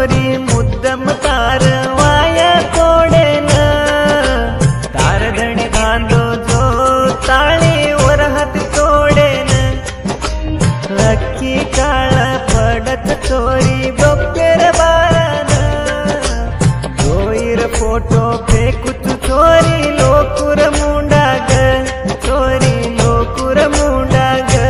चोरी मुद्दम तार वाया तोडेन तार धणी बांधो जो ताळीवर हात तोडेन अख्खी काळ पडत चोरी बप्पेर बाळान जोईर फोटो फेकूच चोरी लोकुर मुंडा ग चोरी लोकुर मुंडा ग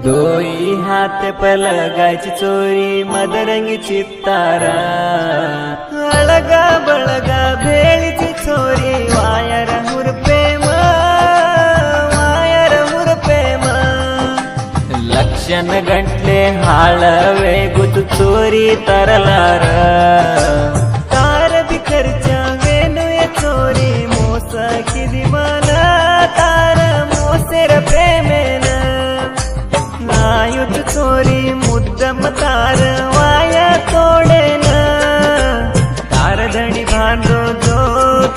दोई हात पलगायची चोरी मदरंगी चित्तारा अलगा बळगा भेळीची चोरी वायर हुरपेम लक्षण गंटले हाळवे गुत चोरी तरलार तार बिखरच्या वेणुये चोरी मोस किदी मला तार मोसेर प्रेमेन नायुत चोरी मुद्दम तार वाया तोडेन तार धणी बांधो जो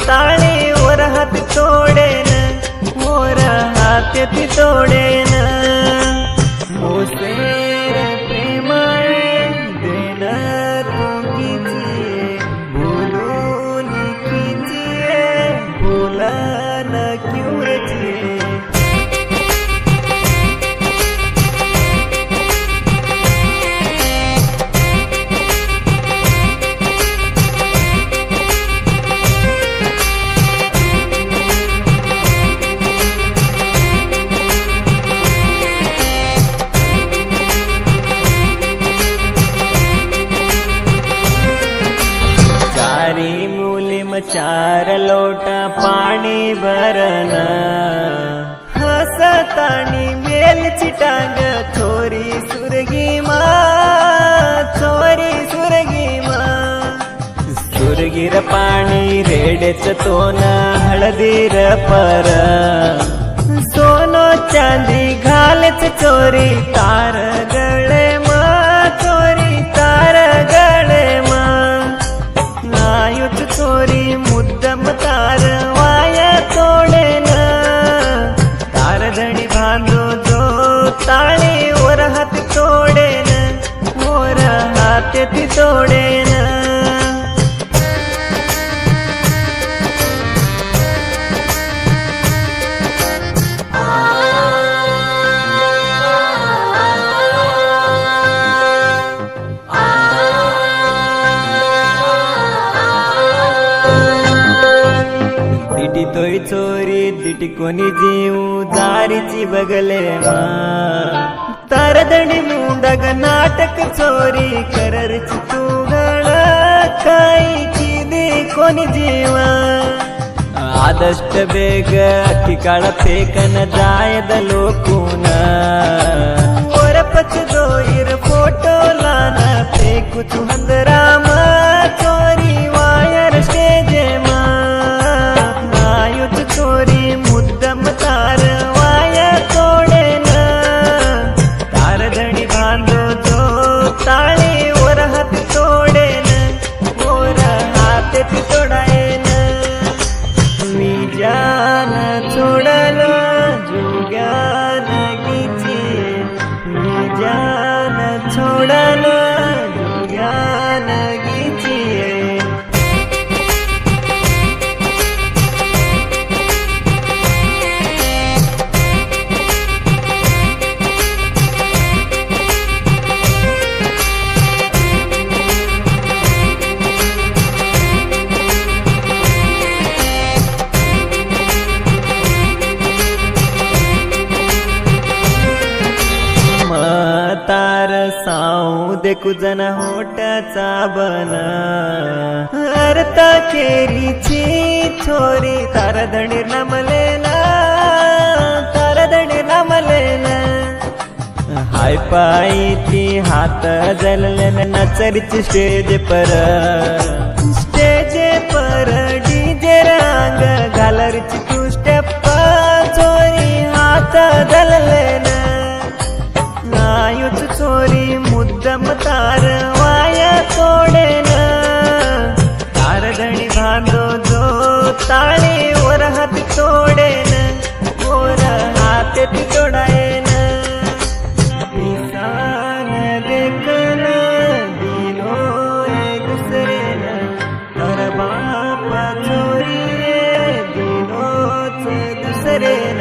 ताळीवर हात तोडेन मोर हात ती तोडेन मोसेर प्रेमाळे देन तुकीची भूलून किची भूलन क्यूरची चार लोटा पाणी भरन हसतानी मेलची टांग चोरी सुरगी मा सुरगीर पाणी रेडेच तोन हळदीर पर सोनो चांदी घालच चोरी तार गळे मा चोरी तार गळे मा नायुत चोरी मुद्दम तार वाया तोडेन तार धणी बांधो जो ताळीवर हात तोडेन मोर हात ती तोडेन तोय चोरी दिटी कोणी जीव दारीची बगले मा तार दंडी मुंडग नाटक चोरी कररची तू गण काही किदी कोणी जीव आदष्ट बेग अख्खी काळ फेकन जायद लोकून ओरपच दोईर फोटो लान फेकू तू हंदराम चोरी वायर स्टेजे मा चोरी मुद्दम तार वाया तोडेन तार धणी बांधो जो ताळीवर हात तोडेन मोर हात ती तोडायन मी जान सोडलो जुग्यान गीची मी जान सोडलो जुग्यान गीची तार साऊ देखू जन होटाचा बन अर्ता केरीची छोरी तार धणी नमलेला हाय पाई ती हात जललन नचरची स्टेज पर डीजे रंग घालरची तू स्टेप चोरी हात जललेन नायुच चोरी ती तोडायन पिसान देखन दिलो एक दुसरेन तर बापा चोरी दिलोच दुसरेन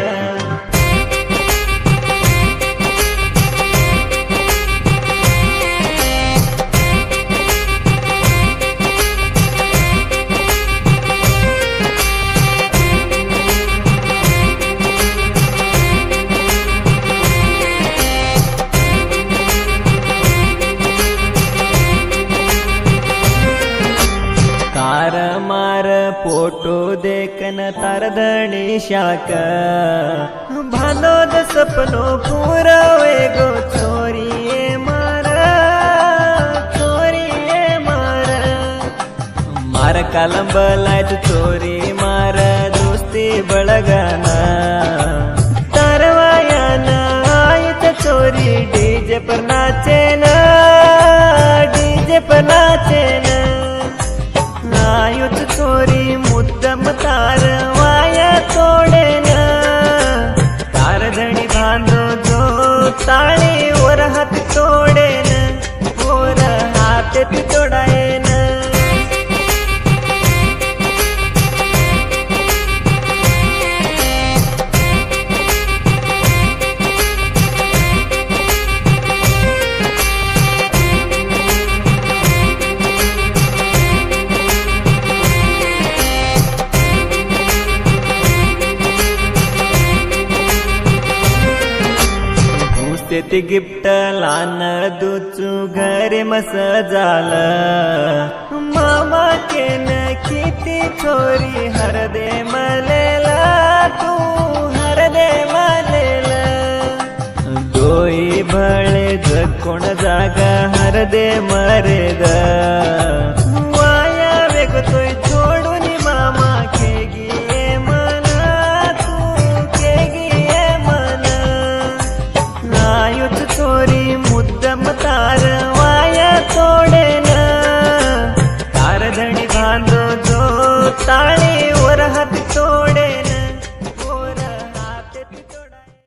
तार मार फोटो देखन तार धणी शाक भानोद सपनो पुरावे गो छोरी मार मार कालम बलायत चोरी मार दोस्ती बळगन तारवायान आयत चोरी डीजे पर नाचेन आयुत चोरी मुद्दम तार वाया तोडेन तार धणी बांधो जो ताळी वर हात तोडेन वर हात ती तोडायन ती गिफ्ट लान दुचू घरे मस झालं मामा केन किती छोरी हरदे मलेला तू हरदे मलेला दोई भळे जग कोण जागा हरदे मरेद